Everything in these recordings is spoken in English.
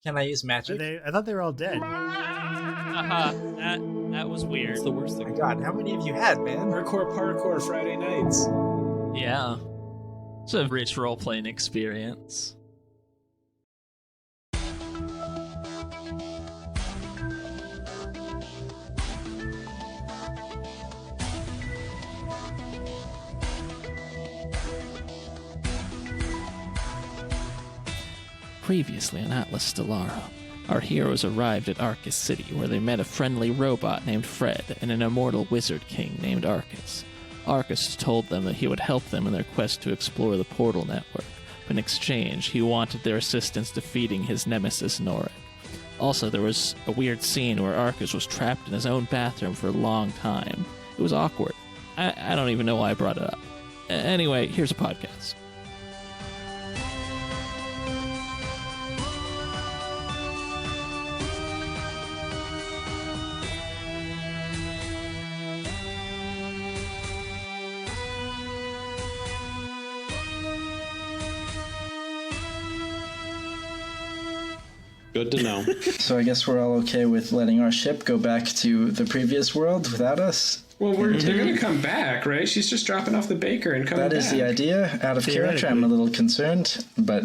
Can I use magic? I thought they were all dead. That was weird. It's the worst Oh thing. my god, how many of you had, man? Hardcore parkour Friday nights. Yeah. It's a rich role-playing experience. Previously on Atlas Stellarum, our heroes arrived at Arcus City, where they met a friendly robot named Fred and an immortal wizard king named Arcus. Arcus told them that he would help them in their quest to explore the portal network, but in exchange, he wanted their assistance defeating his nemesis Norik. Also, there was a weird scene where Arcus was trapped in his own bathroom for a long time. It was awkward. I don't even know why I brought it up. Anyway, here's a podcast. Good to know. So I guess we're all okay with letting our ship go back to the previous world without us? Well, they're going to come back, right? She's just dropping off the baker and coming back. That is the idea. Out of character, I'm a little concerned, but,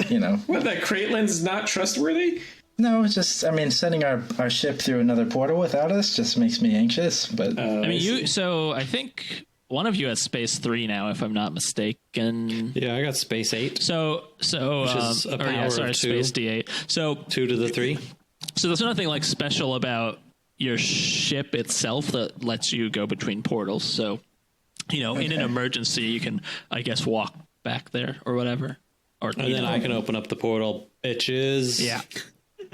you know. What, that Kraitlin's not trustworthy? No, just, I mean, sending our ship through another portal without us just makes me anxious, but... I mean, so I think one of you has Space 3 now, if I'm not mistaken. Yeah, I got Space 8. So which is a power of 2. Space D8. So 2 to the 3. So there's nothing like special about your ship itself that lets you go between portals. So, in an emergency, you can, I guess, walk back there or whatever. Or And then I can open up the portal, bitches. Yeah.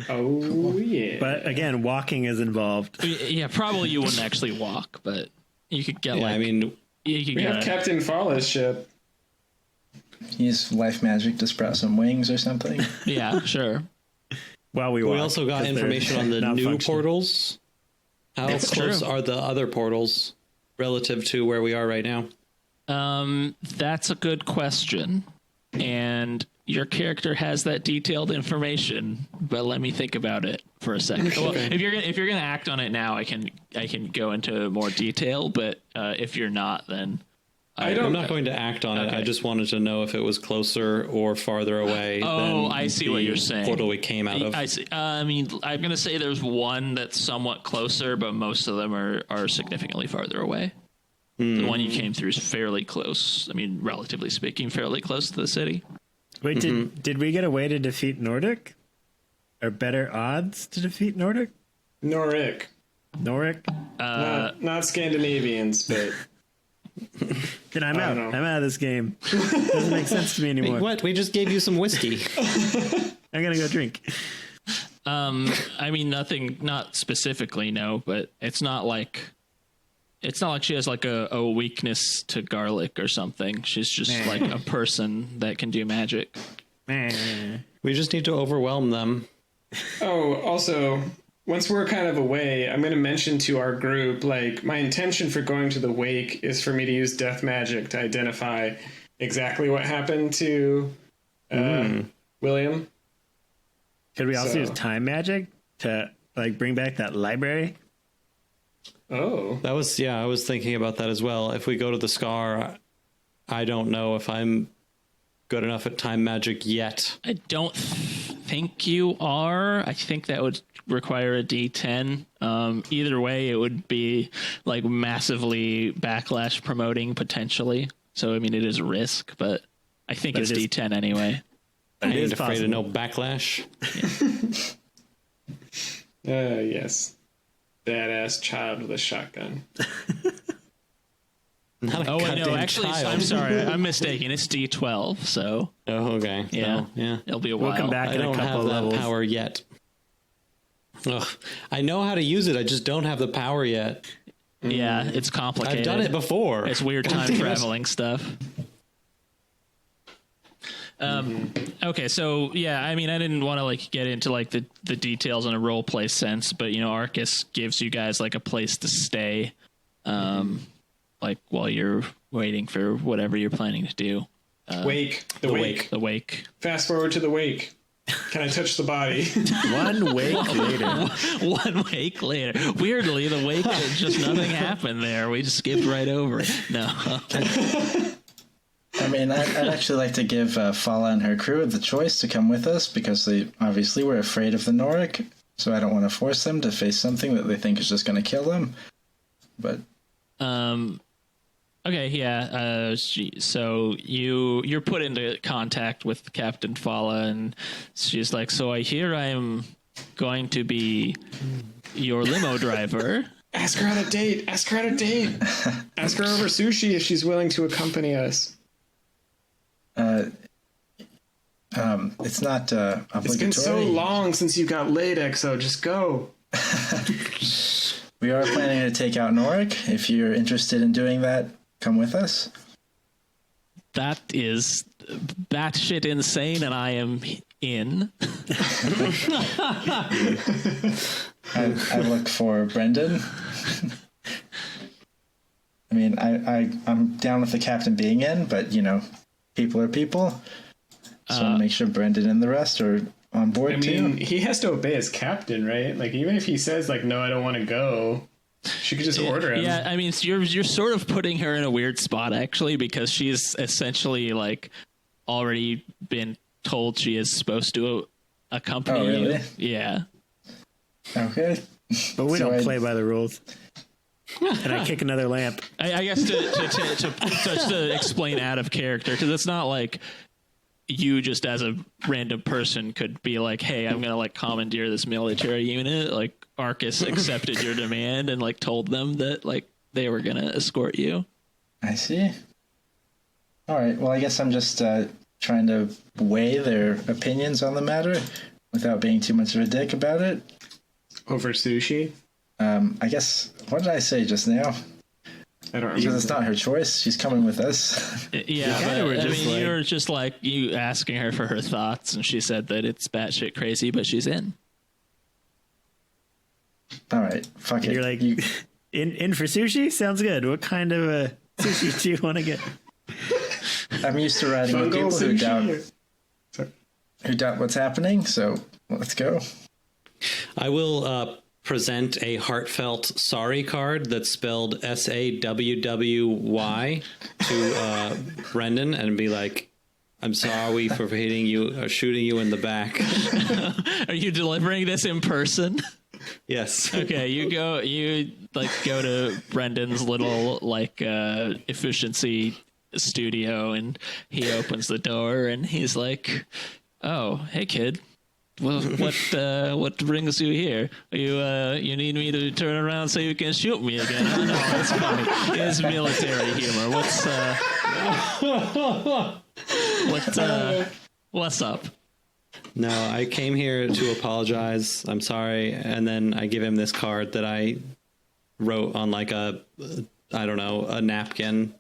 Oh, yeah. But again, walking is involved. Yeah, probably you wouldn't actually walk, but you could get we have Captain Fallah's ship. Use life magic to sprout some wings or something. Yeah, sure. While we also got information on the new portals. How That's close true. are the other portals relative to where we are right now? That's a good question. And your character has that detailed information, but let me think about it for a second. Well, if you're gonna act on it now, I can go into more detail. But if you're not, then I'm not going to act on it. I just wanted to know if it was closer or farther away. Oh, than I see what you're saying. Portal we came out of. I see. I mean, I'm gonna say there's one that's somewhat closer, but most of them are significantly farther away. The one you came through is fairly close. I mean, relatively speaking, fairly close to the city. Wait, did we get a way to defeat Nordic? Or better odds to defeat Nordic? Norik. Not Scandinavians, but... Then I'm out. I'm out of this game. Doesn't make sense to me anymore. Wait, what? We just gave you some whiskey. I'm gonna go drink. I mean, not specifically, no, but it's not like she has like a weakness to garlic or something. She's just like a person that can do magic. We just need to overwhelm them. Oh, also, once we're kind of away, I'm going to mention to our group, like, my intention for going to the wake is for me to use death magic to identify exactly what happened to William. Could we also use time magic to like bring back that library? Oh. I was thinking about that as well. If we go to the Scar, I don't know if I'm good enough at time magic yet. I don't think you are. I think that would require a D10. Either way, it would be like massively backlash promoting potentially. So, I mean, it is a risk, but I think it's D10 anyway. I ain't afraid of no backlash. Yes. Badass child with a shotgun. Not a Oh, wait, no, goddamn actually, child. I'm sorry. I'm mistaken. It's D12, so. Oh, okay. Yeah. So, yeah. It'll be a while. We'll come back I in don't a couple have that levels. power yet. Ugh. I know how to use it. I just don't have the power yet. Yeah, it's complicated. I've done it before. It's weird time traveling stuff. Okay, so yeah, I mean, I didn't want to like get into like the details in a role play sense, but Arcus gives you guys like a place to stay, like while you're waiting for whatever you're planning to do. Wake. The wake. The wake. Fast forward to the wake. Can I touch the body? 1 week later. 1 week later. Weirdly, the wake, just nothing happened there. We just skipped right over it. No. I mean, I'd actually like to give Fala and her crew the choice to come with us because they obviously were afraid of the Norik. So I don't want to force them to face something that they think is just going to kill them. But okay, yeah. So you're put into contact with Captain Fala, and she's like, "So I hear I am going to be your limo driver." Ask her on a date. Ask her on a date. Ask her over sushi if she's willing to accompany us. it's not obligatory. It's been so long since you got laid, EXO. Just go. We are planning to take out Norik. If you're interested in doing that, come with us. That is batshit insane, and I am in. I look for Brendan. I mean, I'm down with the captain being in, but, you know, people are people. So I want to make sure Brendan and the rest are on board, I mean, too. he has to obey his captain, right? Like, even if he says, like, no, I don't want to go, she could just order him. Yeah, I mean, so you're sort of putting her in a weird spot, actually, because she's essentially, like, already been told she is supposed to accompany Oh, really? you. Yeah. Okay. But we So don't I- play by the rules. And I kick another lamp. I guess to explain out of character, because it's not like you just as a random person could be like, hey, I'm going to like commandeer this military unit. Like Arcus accepted your demand and like told them that like they were going to escort you. I see. All right. Well, I guess I'm just trying to weigh their opinions on the matter without being too much of a dick about it. Over sushi? I guess, what did I say just now? I don't Because remember. it's not her choice. She's coming with us. Yeah, kinda were but, I just mean, like- you were just like you asking her for her thoughts, and she said that it's batshit crazy, but she's in. All right. Fuck it. You're like, You- in for sushi? Sounds good. What kind of sushi do you want to get? I'm used to riding with Fungal people who sushi? doubt what's happening, so let's go. I will present a heartfelt sorry card that's spelled SAWWY to Brendan and be like, I'm sorry for hitting you or shooting you in the back. Are you delivering this in person? Yes. Okay, you go to Brendan's little like efficiency studio, and he opens the door and he's like, "Oh, hey kid. Well, what brings you here? You need me to turn around so you can shoot me again?" Oh, no, that's funny. It's military humor. What's up? No, I came here to apologize. I'm sorry. And then I give him this card that I wrote on like a napkin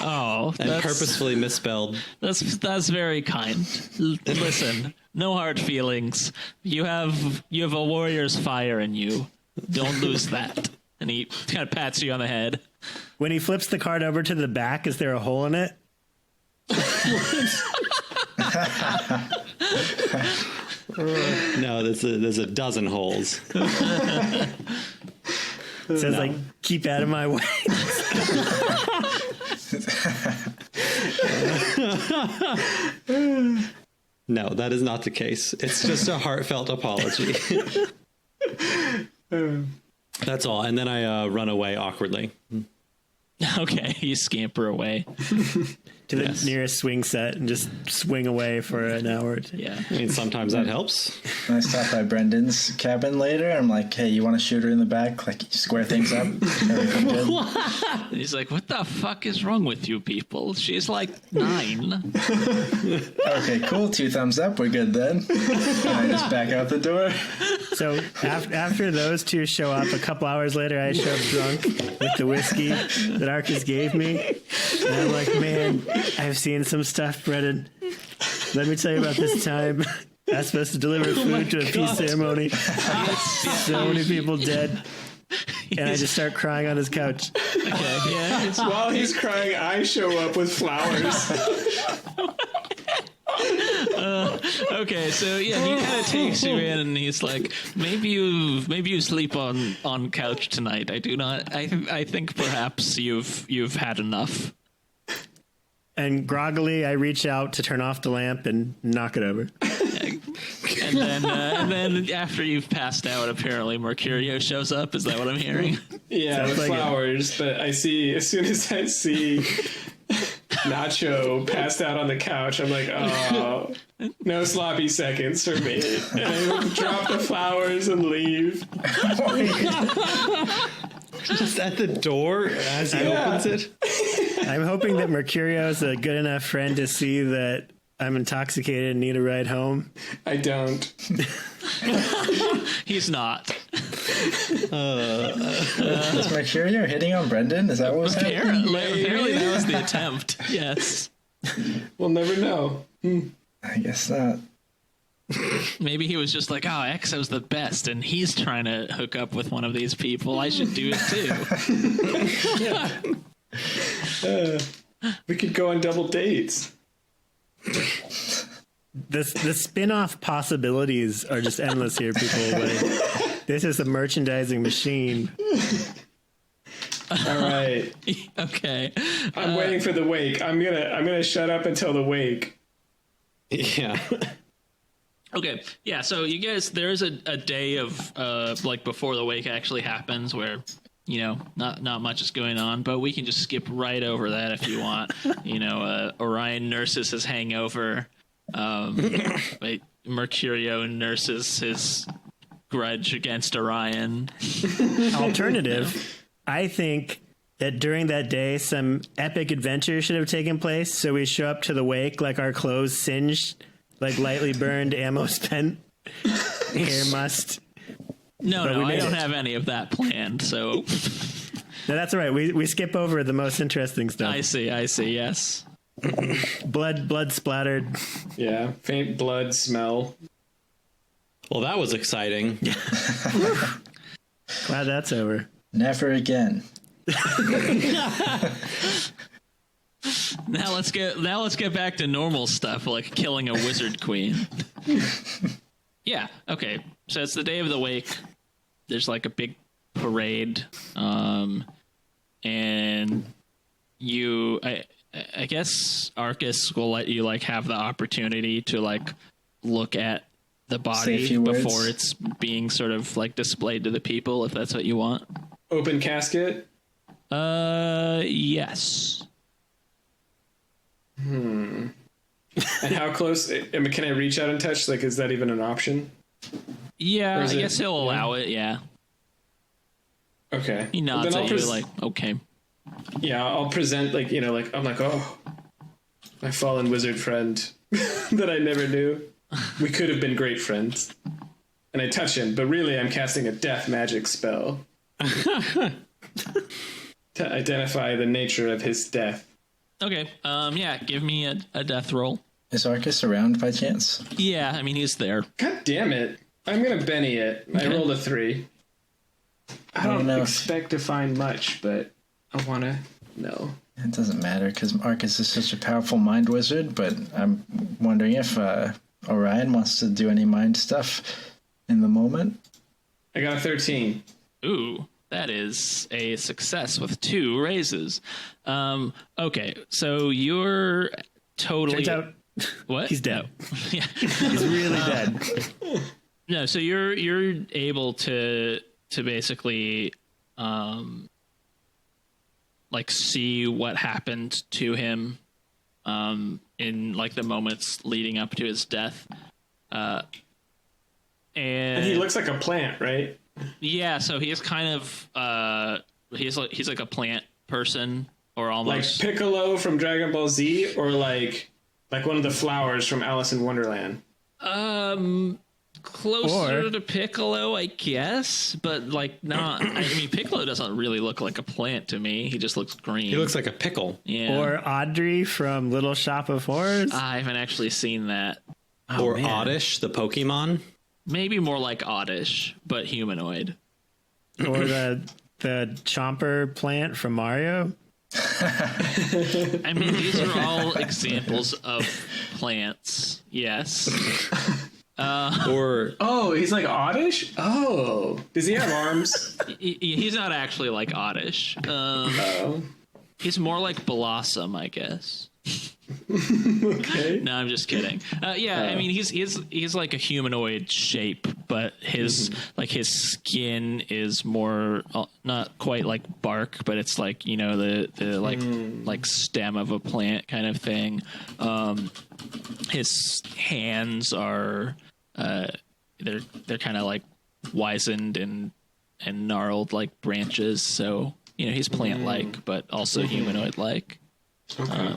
Oh, and purposefully misspelled. That's very kind. Listen, no hard feelings. You have a warrior's fire in you. Don't lose that. And he kind of pats you on the head. When he flips the card over to the back, is there a hole in it? No, there's a dozen holes. It says like, keep out of my way. No, that is not the case. It's just a heartfelt apology. That's all. And then I run away awkwardly. Okay, you scamper away. To the Yes. nearest swing set and just swing away for an hour or two. Yeah. I mean, sometimes that helps. And I stop by Brendan's cabin later. I'm like, hey, you want to shoot her in the back? Like, square things up? Everything good? And he's like, "What the fuck is wrong with you people? She's like 9." Okay, cool. 2 thumbs up. We're good then. And I just back out the door. So after those two show up, a couple hours later, I show up drunk with the whiskey that Arcus gave me. And I'm like, man, I've seen some stuff, Brennan. Let me tell you about this time. I was supposed to deliver food to a peace ceremony. So many people dead. And I just start crying on his couch. Okay, yeah. While he's crying, I show up with flowers. Okay, so yeah, he kind of takes you in, and he's like, maybe you sleep on couch tonight. I do not. I think perhaps you've had enough. And groggily, I reach out to turn off the lamp and knock it over. And then after you've passed out, apparently Mercurio shows up. Is that what I'm hearing? Yeah, Sounds with like flowers. But as soon as I see Nacho passed out on the couch, I'm like, oh, no sloppy seconds for me. And I drop the flowers and leave. Just at the door as he opens it. I'm hoping that Mercurio is a good enough friend to see that I'm intoxicated and need a ride home. I don't. He's not. Is Mercurio hitting on Brendan? Is that what was happening? Apparently that was the attempt. Yes. We'll never know. I guess not. Maybe he was just like, oh, Exo's the best, and he's trying to hook up with one of these people. I should do it too. We could go on double dates. The spin-off possibilities are just endless here, people. Like, this is a merchandising machine. All right. Okay. I'm waiting for the wake. I'm gonna shut up until the wake. Yeah. Okay, yeah, so you guys, there's a day of, like, before the wake actually happens where, you know, not much is going on, but we can just skip right over that if you want. You know, Orion nurses his hangover. Mercurio nurses his grudge against Orion. Alternative, I think that during that day, some epic adventure should have taken place, so we show up to the wake like our clothes singed, like lightly burned, ammo spent, hair mussed. No, But we I made don't it. have any of that planned, so No, that's all right. We skip over the most interesting stuff. I see, yes. Blood splattered. Yeah, faint blood smell. Well, that was exciting. Glad that's over. Never again. Now let's get back to normal stuff like killing a wizard queen. Yeah, okay. So it's the day of the wake. There's like a big parade, and I guess Arcus will let you like have the opportunity to like look at the Say a body few words. before it's being sort of like displayed to the people, if that's what you want. Open casket. Yes. And how close? I mean, can I reach out and touch? Like, is that even an option? Yeah, Or I is it- guess he'll allow it. Yeah, Okay. he nods Then at I'll you like, okay. Yeah, I'll present like, you know, like I'm like, oh, my fallen wizard friend that I never knew. We could have been great friends. And I touch him, but really I'm casting a death magic spell to identify the nature of his death. Okay. Yeah, give me a death roll. Is Arcus around by chance? Yeah, I mean he's there. God damn it. I'm gonna Benny it. I rolled a 3. I don't know. expect to find much, but I wanna know. It doesn't matter because Arcus is such a powerful mind wizard, but I'm wondering if Orion wants to do any mind stuff in the moment. I got a 13. Ooh, that is a success with 2 raises. Okay, so you're totally Turns out what? he's dead. Yeah. He's really dead. No, so you're able to basically like see what happened to him in like the moments leading up to his death. And He looks like a plant, right? yeah, so he is kind of he's like a plant person or Like almost Piccolo from Dragon Ball Z, or like one of the flowers from Alice in Wonderland. closer Or- to Piccolo, I guess, but like not. I mean, Piccolo doesn't really look like a plant to me. He just looks green. He looks like a pickle. yeah. Or Audrey from Little Shop of Horrors. I haven't actually seen that. Or man. Oddish, the Pokemon. Maybe more like Oddish, but humanoid. Or the Chomper plant from Mario. I mean, these are all examples of plants. Yes. Or Oh, he's like Oddish? Oh. Does he have arms? He's not actually like Oddish. Oh. He's more like Blossom, I guess. Okay. No, I'm just kidding. Yeah, I mean, he's like a humanoid shape, but his like his skin is more not quite like bark, but it's like, you know, the like stem of a plant kind of thing. His hands are they're kind of like wizened and gnarled like branches, so you know he's plant like, but also humanoid like. Okay.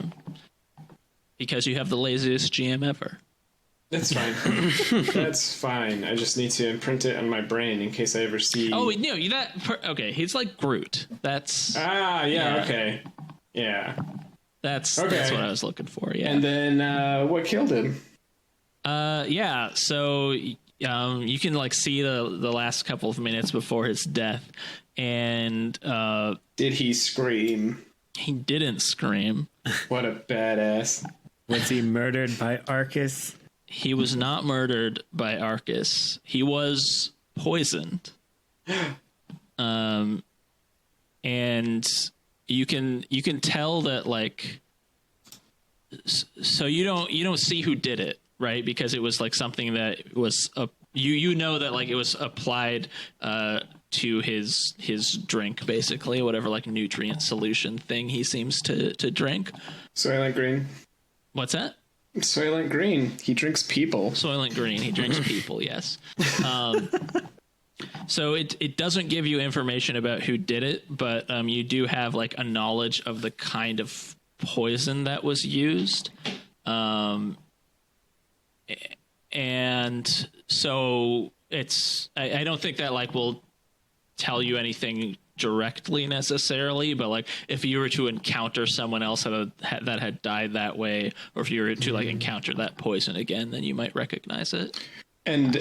Because you have the laziest GM ever. That's fine. That's fine. I just need to imprint it on my brain in case I ever see. Oh no, okay. He's like Groot. That's yeah. Okay. Yeah. that's Okay. what I was looking for. Yeah. And then what killed him? Yeah. So you can like see the last couple of minutes before his death, and Did he scream? he didn't scream. What a badass. Was he murdered by Arcus? He was not murdered by Arcus. He was poisoned. And you can tell that, like, so you don't see who did it, right? Because it was like something that was you know that like it was applied to his drink, basically, whatever like nutrient solution thing he seems to drink. Soylent Green. What's that? Soylent Green. He drinks people. Soylent Green. He drinks people. Yes. So it doesn't give you information about who did it, but you do have like a knowledge of the kind of poison that was used. And so I don't think that like will tell you anything directly necessarily, but like if you were to encounter someone else that had died that way, or if you were to like encounter that poison again, then you might recognize it. And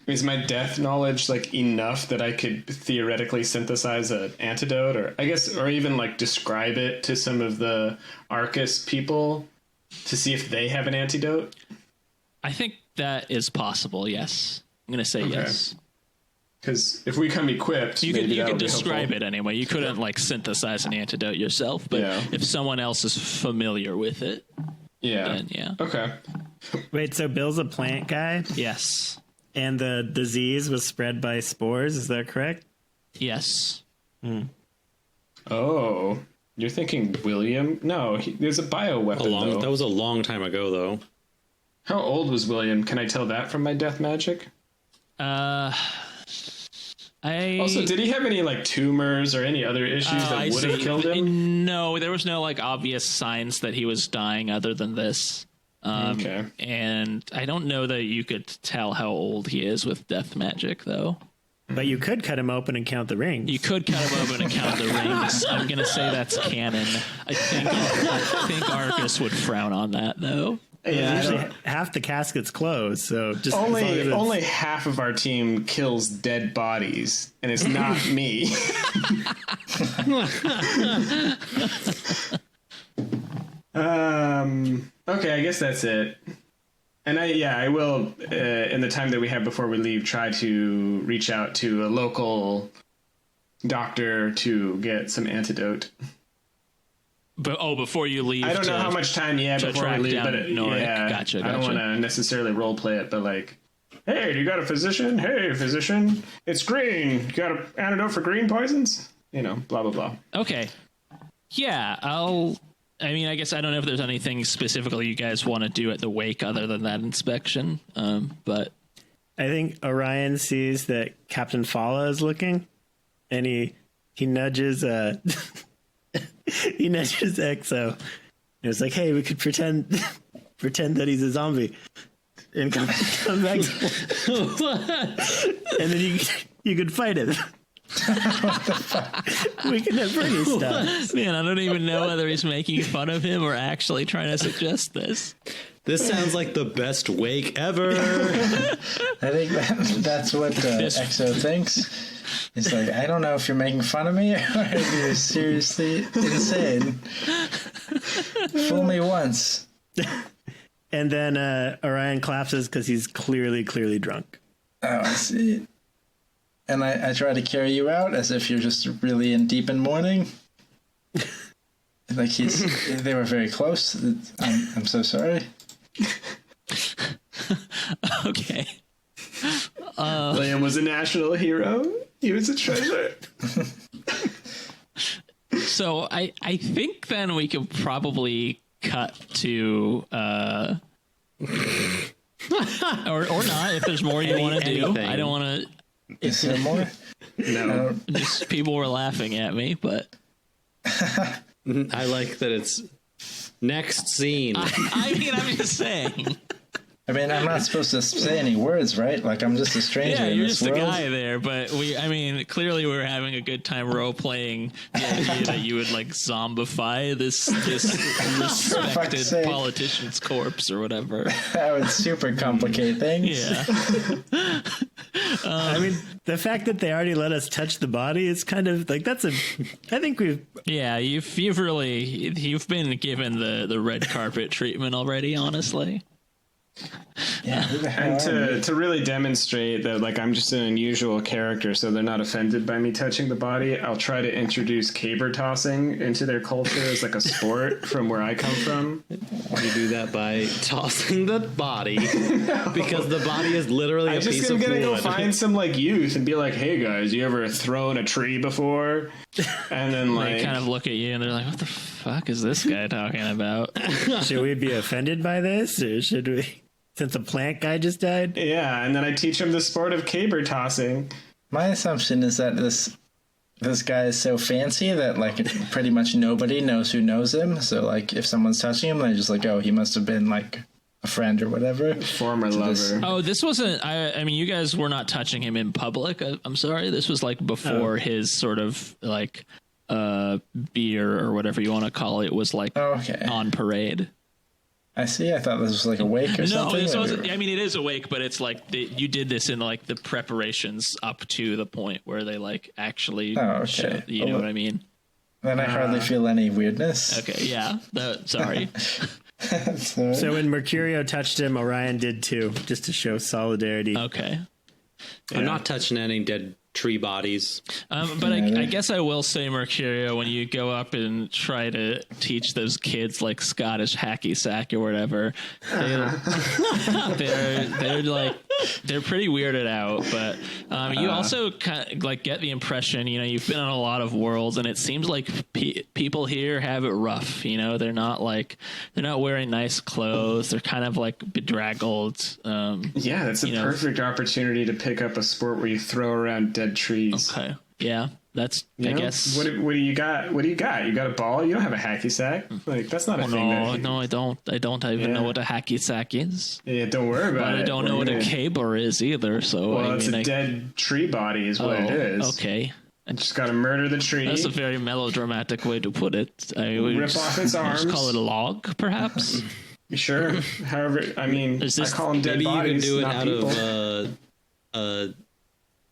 is my death knowledge like enough that I could theoretically synthesize an antidote, or I guess, or even like describe it to some of the Arcus people to see if they have an antidote? I think that is possible. Yes, I'm going to say yes. Because if we come equipped, you maybe can that'll be describe helpful. it anyway. You couldn't like synthesize an antidote yourself, but Yeah. if someone else is familiar with it, Yeah. then yeah. Okay. Wait, so Bill's a plant guy, Yes. and the disease was spread by spores. Is that correct? Yes. Oh, you're thinking William? No, there's a bioweapon. though. that was a long time ago, though. How old was William? Can I tell that from my death magic? Also, did he have any like tumors or any other issues that would have killed him? No, there was no like obvious signs that he was dying other than this. Okay. And I don't know that you could tell how old he is with death magic, though. But you could cut him open and count the rings. You could cut him open and count the rings. I'm gonna say that's canon. I think Arcus would frown on that, though. Yeah, usually half the casket's closed, so just as long as it's- Only half of our team kills dead bodies, and it's not me. Okay, I guess that's it. And I will, in the time that we have before we leave, try to reach out to a local doctor to get some antidote. But before you leave, I don't know how much time you have to before we track leave, down but Norik. yeah, Gotcha, I don't gotcha. want to necessarily role play it, but like, hey, do you got a physician? Hey, physician, it's green. You got an antidote for green poisons? You know, blah blah blah. Okay. Yeah, I mean, I guess I don't know if there's anything specifically you guys want to do at the wake other than that inspection. But I think Orion sees that Captain Fala is looking, and he nudges he nudges Exo. And it's like, hey, we could pretend that he's a zombie and come back. And then you could fight him. We can have pretty stuff. man, I don't even know whether he's making fun of him or actually trying to suggest this. This sounds like the best wake ever. I think that's what Exo thinks. He's like, I don't know if you're making fun of me or if you're seriously insane. Fool me once. And then Orion collapses because he's clearly drunk. Oh, I see. And I try to carry you out as if you're just really in deep in mourning. Like they were very close. I'm so sorry. Okay. Liam was a national hero. He was a treasure. So I think then we could probably cut to or not if there's more you want to do. Anything. I don't want to. Is there more? No. Just people were laughing at me, but I like that it's next scene. I mean, I'm just saying. I mean, I'm not supposed to say any words, right? Like, I'm just a stranger Yeah, in you're this just world. a guy there, but clearly we were having a good time role playing the idea that you would like zombify this respected sake. politician's corpse or whatever. That would super complicate things. Yeah. I mean, the fact that they already let us touch the body is kind of like I think we've. Yeah, you've been given the red carpet treatment already, honestly. Yeah, who the hell And are we? to really demonstrate that, like, I'm just an unusual character, so they're not offended by me touching the body, I'll try to introduce caber tossing into their culture as like a sport from where I come from. You do that by tossing the body because the body is literally a I'm just piece gonna of go wood. find some like youth and be like, "Hey guys, you ever thrown a tree before?" And then They like, kind of look at you and they're like, "What the fuck is this guy talking about?" Should we be offended by this, or should we? Since a plant guy just died. yeah, and then I teach them the sport of caber tossing. My assumption is that this guy is so fancy that like pretty much nobody knows who knows him. So like if someone's touching him, they're just like, oh, he must have been like a friend or whatever. Former this- lover. Oh, this wasn't. I mean, you guys were not touching him in public. I'm sorry. This was like before his sort of like beer or whatever you want to call it was like Oh, okay. on parade. I see. I thought this was like a wake or No, something. this or- wasn't. I mean, it is awake, but it's like you did this in like the preparations up to the point where they like actually. Oh, okay. You know what I mean? Then I hardly feel any weirdness. Okay, yeah. Sorry. So when Mercurio touched him, Orion did too, just to show solidarity. Okay. I'm not touching any dead tree bodies. But I guess I will say, Mercurio, when you go up and try to teach those kids like Scottish hacky sack or whatever, they're pretty weirded out. But you also kind of like get the impression, you know, you've been on a lot of worlds, and it seems like people here have it rough. You know, they're not wearing nice clothes. They're kind of like bedraggled. Yeah, that's a perfect opportunity to pick up a sport where you throw around dead trees. Okay. Yeah, that's. I guess. What do you got? What do you got? You got a ball? You don't have a hacky sack. Like that's not a thing. No, I don't. I don't even know what a hacky sack is. Yeah, don't worry about But it. I don't know what a caber is either. So Well, I it's mean, a dead tree body, is what it is. Okay. Just got to murder the tree. That's a very melodramatic way to put it. Rip off its arms. Just call it a log, perhaps. Sure. However, I mean, Is this- I call them dead Maybe you bodies, can do it not out people. of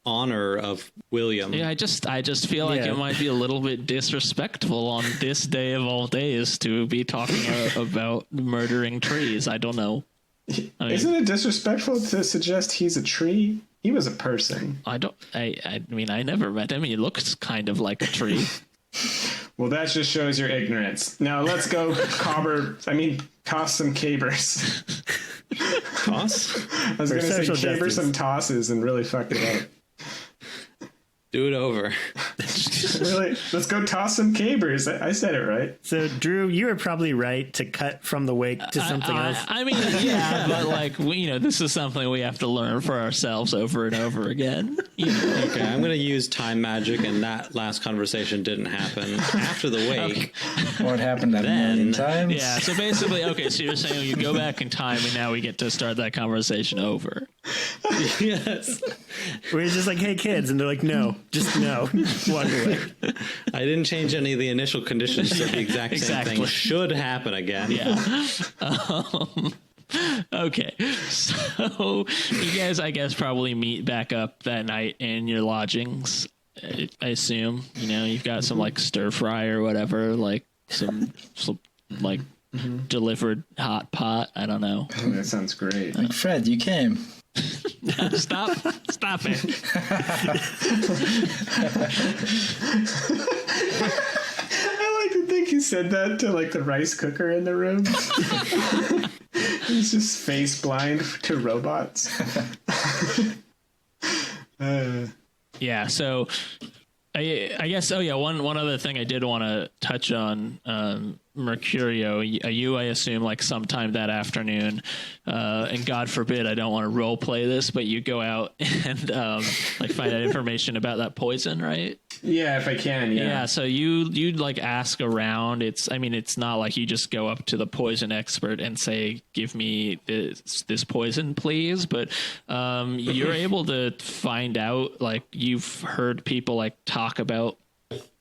honor of William. Yeah, I just feel like Yeah. it might be a little bit disrespectful on this day of all days to be talking about murdering trees. I don't know. I mean, Isn't it disrespectful to suggest he's a tree? He was a person. I mean, I never met him. He looks kind of like a tree. Well, that just shows your ignorance. Now let's go toss some cabers. Toss? I was going to say social caber justice. some tosses and really fuck it up. Do it over. Really, let's go toss some cabers. I said it right. So Drew, you were probably right to cut from the wake to something else. I mean, yeah, but like this is something we have to learn for ourselves over and over again. You know? Okay, I'm going to use time magic, and that last conversation didn't happen. After the wake, What happened a million times? Yeah, so basically, okay, so you're saying you go back in time and now we get to start that conversation over. yes, We're just like, hey kids, and they're like, no, just no, walk away. I didn't change any of the initial conditions, so the exact same Exactly. thing should happen again. Yeah. Okay, so you guys, I guess, probably meet back up that night in your lodgings. I assume, you've got some like stir fry or whatever, like some like delivered hot pot. I don't know. Oh, that sounds great. Like, Fred, you came. Stop it. I like to think he said that to like the rice cooker in the room. He's just face blind to robots. Yeah, so I guess. Oh yeah, one other thing I did want to touch on. Mercurio, you I assume like sometime that afternoon, and God forbid I don't want to role play this, but you go out and like find out information about that poison, right? Yeah, if I can. Yeah. So you'd like ask around. It's not like you just go up to the poison expert and say, "Give me this poison, please." But you're able to find out. Like you've heard people like talk about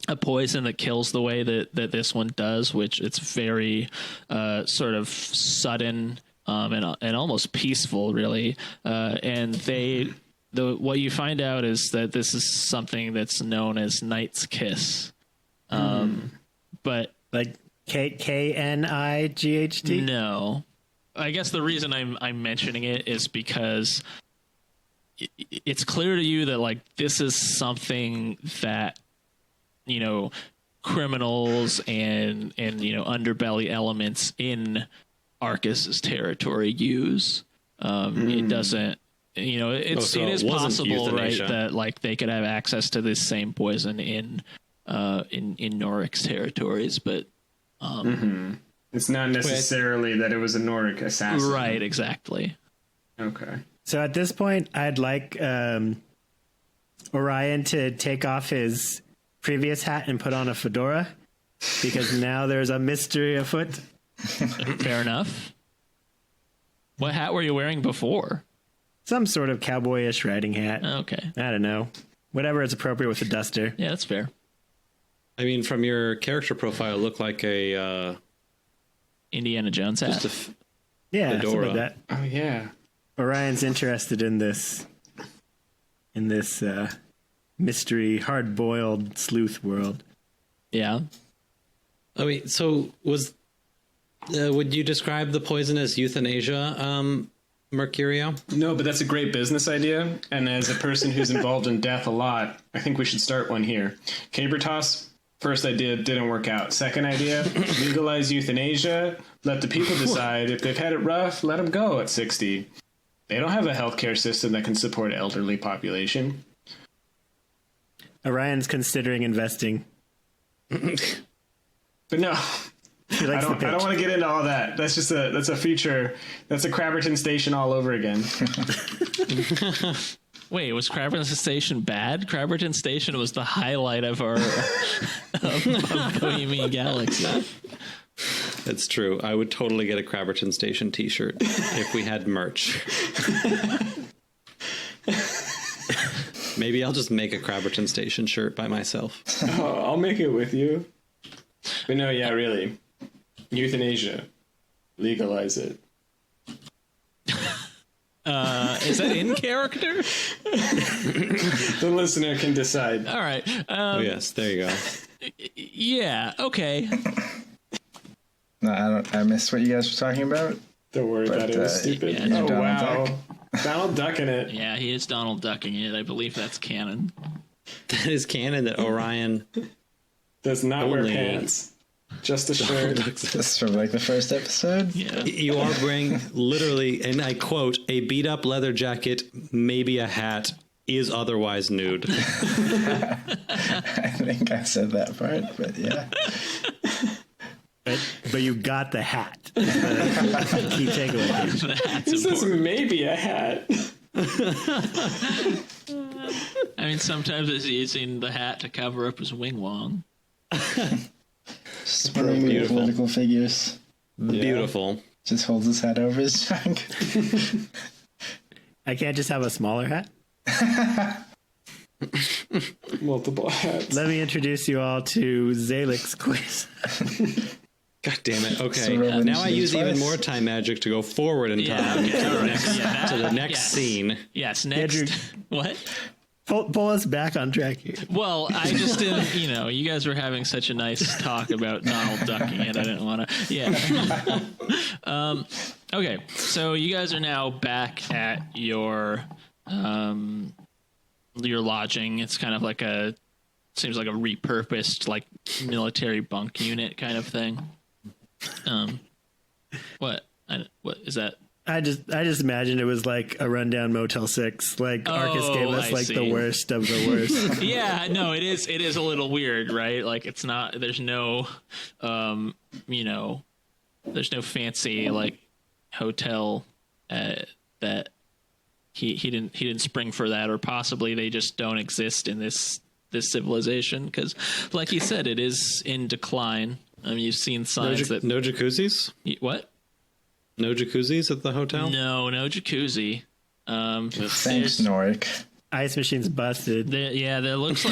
a poison that kills the way that this one does, which it's very sort of sudden and almost peaceful, really. And what you find out is that this is something that's known as Knight's Kiss. But Like KNIGHT? no, I guess the reason I'm mentioning it is because it's clear to you that like this is something that criminals and underbelly elements in Arcus's territory use. It doesn't, it is possible, right, that like they could have access to this same poison in Noric's territories, but it's not necessarily that it was a Noric assassin. Right, exactly. Okay. So at this point, I'd like Orion to take off his previous hat and put on a fedora, because now there's a mystery afoot. Fair enough. What hat were you wearing before? Some sort of cowboyish riding hat. Okay. I don't know. Whatever is appropriate with a duster. Yeah, that's fair. I mean, from your character profile, it looked like a Indiana Jones hat. just Yeah, something fedora. like that. Oh yeah. Orion's interested in this mystery, hard-boiled sleuth world. Yeah. I mean, so would you describe the poison as euthanasia, Mercurio? No, but that's a great business idea. And as a person who's involved in death a lot, I think we should start one here. Cabertoss, first idea didn't work out. Second idea, legalize euthanasia. Let the people decide. If they've had it rough, let them go at 60. They don't have a healthcare system that can support an elderly population. Orion's considering investing. But no, He I likes the don't pitch. want to get into all that. That's just that's a future. That's a Crabberton station all over again. Wait, was Crabberton Station bad? Crabberton Station was the highlight of our of Bohemian Galaxy. It's true. I would totally get a Crabberton Station t-shirt if we had merch. Maybe I'll just make a Crabberton Station shirt by myself. Oh, I'll make it with you. But no, yeah, really. Euthanasia. Legalize it. Is that in character? The listener can decide. All right. Oh, yes. There you go. Yeah. Okay. No, I missed what you guys were talking about. Don't worry about it. It was stupid. yeah, Oh, Donald wow. Duck. Donald ducking it. Yeah, he is Donald ducking it. I believe that's canon. That is canon that Orion Does not wear Only- pants. Just a shirt. That's from like the first episode. Yeah. You are wearing literally, and I quote, a beat up leather jacket, maybe a hat, is otherwise nude. I think I said that part, but yeah. But you got the hat. That's the key takeaway. That's This is important. maybe a hat. I mean, sometimes it's using the hat to cover up his wing wong. Spraying Beautiful. political figures. Beautiful. Just holds his hat over his trunk. I can't just have a smaller hat. Multiple hats. Let me introduce you all to Zalix quiz. God damn it. Okay. So Now I use even twice? more time magic to go forward in Yeah, time okay, all right. to the next yes. scene. Yes, next. Andrew- What? Pull us back on track here. Well, I just didn't, you guys were having such a nice talk about Donald ducking it. I didn't want to, yeah. Okay, so you guys are now back at your lodging. It's kind of like seems like a repurposed, like, military bunk unit kind of thing. What is that? I just imagined it was like a rundown Motel 6. Like Arcus gave us I like see. the worst of the worst. Yeah, no, it is a little weird, right? Like, it's not, there's no there's no fancy like hotel that he didn't spring for that, or possibly they just don't exist in this civilization, because like he said, it is in decline. I mean, you've seen signs that No jacuzzis? what? No jacuzzis at the hotel? No jacuzzi. Thanks, Norik. Ice machine's busted. There looks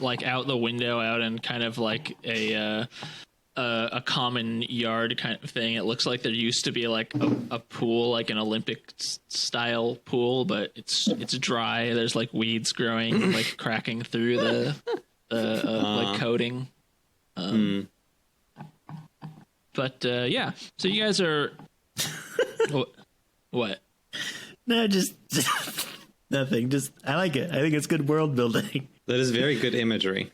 like out the window, out in kind of like a common yard kind of thing. It looks like there used to be like a pool, like an Olympic style pool, but it's dry. There's like weeds growing, like cracking through the like coating. But yeah, so you guys are what? No, just nothing. Just I like it. I think it's good world building. That is very good imagery.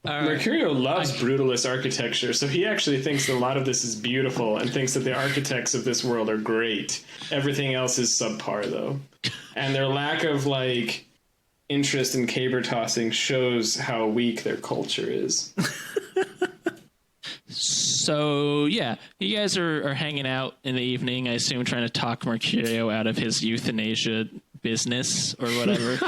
Mercurio loves brutalist architecture, so he actually thinks a lot of this is beautiful and thinks that the architects of this world are great. Everything else is subpar, though. And their lack of, like, interest in caber tossing shows how weak their culture is. So yeah, you guys are hanging out in the evening, I assume, trying to talk Mercurio out of his euthanasia business or whatever.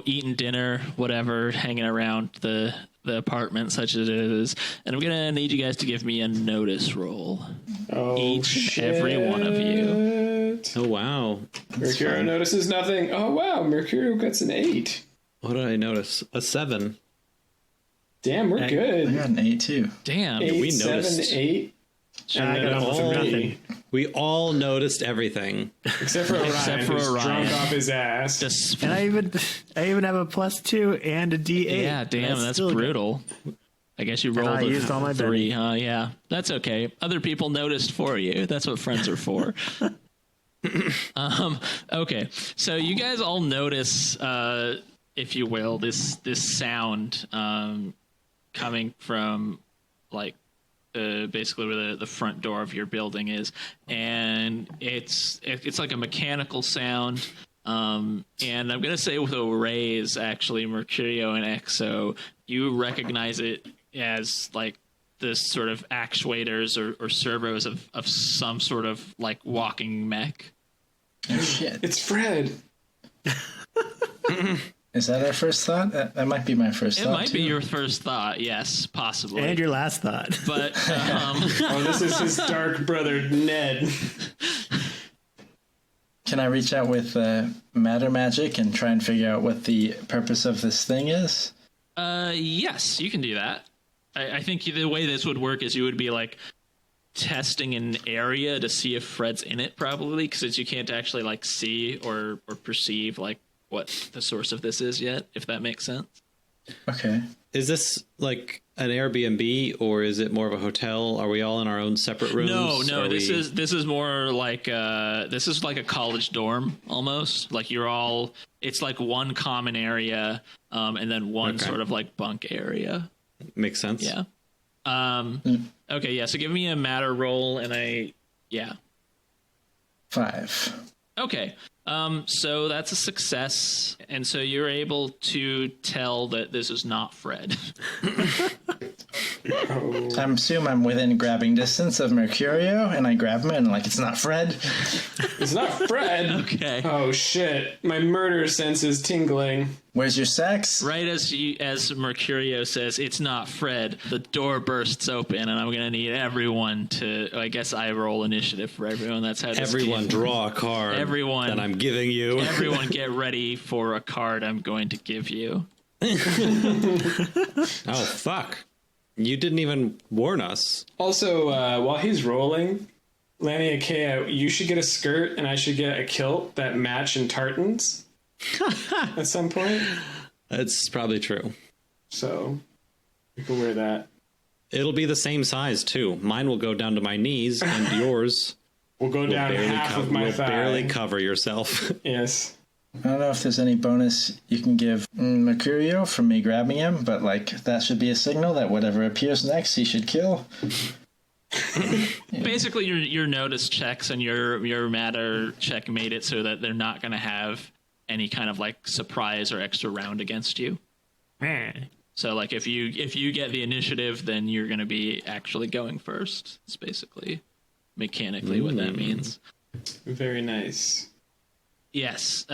Eating dinner, whatever, hanging around the apartment such as it is. And I'm gonna need you guys to give me a notice roll. Oh, Each, every one of you. Oh, wow. Mercurio notices nothing. Oh, wow, Mercurio gets an 8. What did I notice? A 7. Damn, we're I good. got an 8 too. Damn. 8, we 7, noticed. 8. I got almost all- nothing. We all noticed everything. Except for Orion, Except for who's Orion. drunk off his ass. Just, And I even have a +2 and a D8. yeah, damn, that's still good. brutal. I guess you rolled I a used all my 3, huh? Yeah, that's okay. Other people noticed for you. That's what friends are for. Okay, so you guys all notice, if you will, this sound coming from like basically where the front door of your building is, and it's like a mechanical sound. And I'm gonna say with a raise, actually, Mercurio and Exo, you recognize it as like this sort of actuators or servos of some sort of like walking mech. Oh, shit. It's Fred. Is that our first thought? That might be my first It thought. might be too. your first thought, yes, possibly. And your last thought. But Oh, this is his dark brother, Ned. Can I reach out with matter magic and try and figure out what the purpose of this thing is? yes, you can do that. I think the way this would work is you would be like testing an area to see if Fred's in it, probably, because you can't actually like see or perceive like what the source of this is yet, if that makes sense. Okay. Is this like an Airbnb or is it more of a hotel? Are we all in our own separate rooms? No, Are this we- is more like this is like a college dorm almost. Like you're all, it's like one common area, and then one Okay. sort of like bunk area. Makes sense. Yeah. Okay, yeah. So give me a matter roll, and yeah. 5. Okay. So that's a success, and so you're able to tell that this is not Fred. I assume I'm within grabbing distance of Mercurio, and I grab him and like, it's not Fred. It's not Fred. Okay. Oh, shit. My murder sense is tingling. Where's your sex? Right as Mercurio says, it's not Fred, the door bursts open, and I'm gonna need everyone to. I guess I roll initiative for everyone. That's how this Everyone game- draw a card. Everyone. that I'm giving you. Everyone, get ready for a card I'm going to give you. Oh fuck! You didn't even warn us. Also, while he's rolling, Lania Kea, you should get a skirt and I should get a kilt that match in tartans at some point. That's probably true. So you can wear that. It'll be the same size, too. Mine will go down to my knees, and yours We'll go down half of my thigh. barely cover yourself. Yes. I don't know if there's any bonus you can give Mercurio from me grabbing him, but like that should be a signal that whatever appears next he should kill. Basically, your notice checks and your matter check made it so that they're not going to have any kind of like surprise or extra round against you. So like if you get the initiative, then you're going to be actually going first. It's basically mechanically what that means. Very nice. Yes.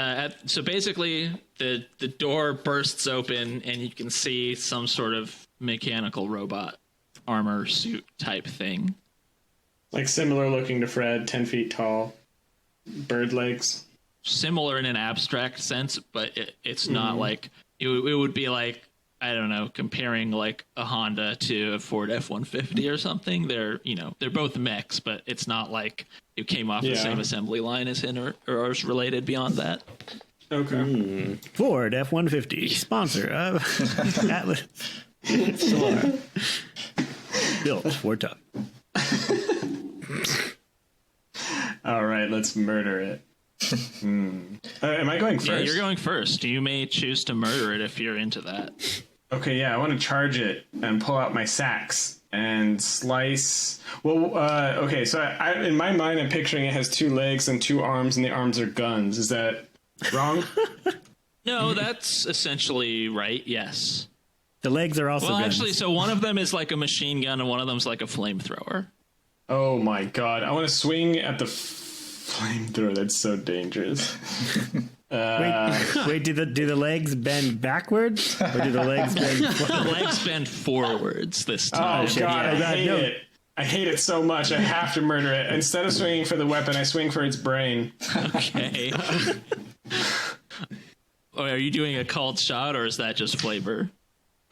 So basically, the door bursts open, and you can see some sort of mechanical robot armor suit type thing. Like similar looking to Fred, 10 feet tall, bird legs. Similar in an abstract sense, but it's not like it would be like, I don't know, comparing like a Honda to a Ford F-150 or something. They're both mechs, but it's not like it came off the same assembly line as him or is related beyond that. Okay. Ford F-150, sponsor of Atlas. Stellarum. Built for tough. All right, let's murder it. Am I going first? Yeah, you're going first. You may choose to murder it if you're into that. Okay, yeah, I want to charge it and pull out my sax and slice. Well, okay, so I in my mind, I'm picturing it has 2 legs and 2 arms, and the arms are guns. Is that wrong? No, that's essentially right. Yes. The legs are also guns. Actually, so one of them is like a machine gun and one of them's like a flamethrower. Oh my god, I want to swing at the flamethrower. That's so dangerous. Wait, do the legs bend backwards, or do the legs bend forward? The legs bend forwards this time. Oh god, I hate it. I hate it so much. I have to murder it. Instead of swinging for the weapon, I swing for its brain. Okay. Oh, are you doing a called shot, or is that just flavor?